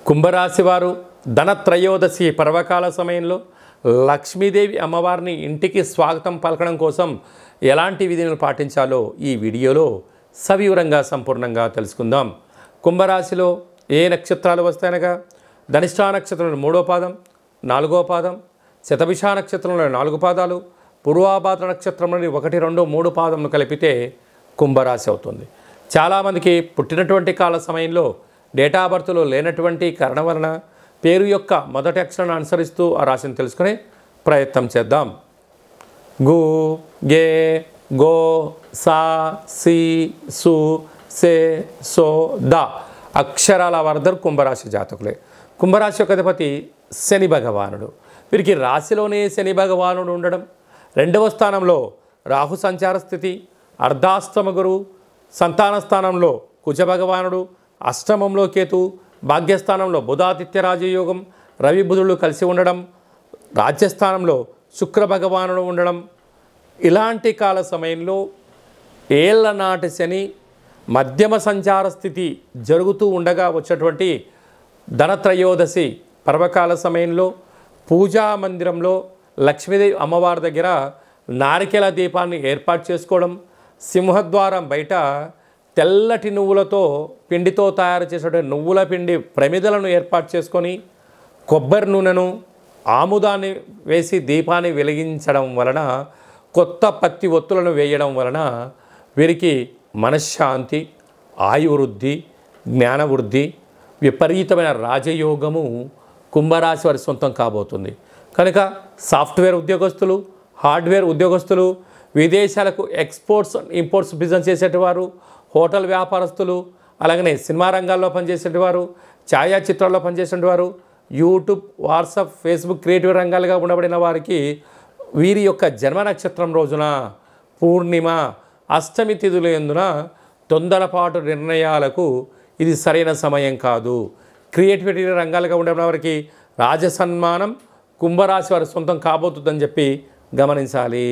కుంభరాశి వారు ధనత్రయోదశి పర్వకాల సమయంలో లక్ష్మీదేవి అమ్మవారిని ఇంటికి స్వాగతం పలకడం కోసం ఎలాంటి విధులను పాటించాలో ఈ వీడియోలో సవివరంగా సంపూర్ణంగా తెలుసుకుందాం. కుంభరాశిలో ఏ నక్షత్రాలు వస్తాయనగా ధనిష్ఠా నక్షత్రంలో 3వ పాదం, 4వ పాదం, శతభిష నక్షత్రంలో 4 పాదాలు, పూర్వాభాద్ర నక్షత్రంలోని 1, 2, 3 పాదములు కలిపితే కుంభరాశి అవుతుంది. చాలామందికి పుట్టినటువంటి కాల సమయంలో డేటా బర్త్లో లేనటువంటి కారణం వలన పేరు యొక్క మొదటి అక్షరాన్ని అనుసరిస్తూ ఆ రాశిని తెలుసుకునే ప్రయత్నం చేద్దాం. గు, గే, గో, సా, సి, సు, సే, సో, ద అక్షరాల వారందరూ కుంభరాశి జాతకులే. కుంభరాశి యొక్క అధిపతి శని భగవానుడు. వీరికి రాశిలోనే శని భగవానుడు ఉండడం, 2వ స్థానంలో రాహు సంచార స్థితి, అర్ధాష్టమ గురువు, సంతాన స్థానంలో కుజ భగవానుడు, అష్టమంలో కేతు, భాగ్యస్థానంలో బుధాదిత్య రాజయోగం, రవి బుధుడు కలిసి ఉండడం, రాజ్యస్థానంలో శుక్ర భగవానుడు ఉండడం, ఇలాంటి కాల సమయంలో ఏళ్ల నాటి శని మధ్యమ సంచార స్థితి జరుగుతూ ఉండగా వచ్చేటువంటి ధనత్రయోదశి పర్వకాల సమయంలో పూజా మందిరంలో లక్ష్మీదేవి అమ్మవారి దగ్గర నారికేల దీపాన్ని ఏర్పాటు చేసుకోవడం, సింహద్వారం బయట తెల్లటి నువ్వులతో పిండితో తయారు చేసేటువంటి నువ్వుల పిండి ప్రమిదలను ఏర్పాటు చేసుకొని కొబ్బరి నూనెను ఆముదాన్ని వేసి దీపాన్ని వెలిగించడం వలన, కొత్త పత్తి ఒత్తులను వేయడం వలన వీరికి మనశ్శాంతి, ఆయువృద్ధి, జ్ఞానవృద్ధి, విపరీతమైన రాజయోగము కుంభరాశి వారి సొంతం కాబోతుంది. కనుక సాఫ్ట్వేర్ ఉద్యోగస్తులు, హార్డ్వేర్ ఉద్యోగస్తులు, విదేశాలకు ఎక్స్పోర్ట్స్ ఇంపోర్ట్స్ బిజినెస్ చేసేటివారు, హోటల్ వ్యాపారస్తులు, అలాగనే సినిమా రంగాల్లో పనిచేసేటివారు, ఛాయాచిత్రాల్లో పనిచేసేటివారు, యూట్యూబ్, వాట్సాప్, ఫేస్బుక్ క్రియేటివ్ రంగాలుగా ఉండబడిన వారికి వీరి యొక్క జన్మ నక్షత్రం రోజున పూర్ణిమ, అష్టమి తిథుల యందున తొందరపాటు నిర్ణయాలకు ఇది సరైన సమయం కాదు. క్రియేటివిటీ రంగాలుగా ఉండే వారికి రాజసన్మానం కుంభరాశి వారి సొంతం కాబోతుందని చెప్పి గమనించాలి.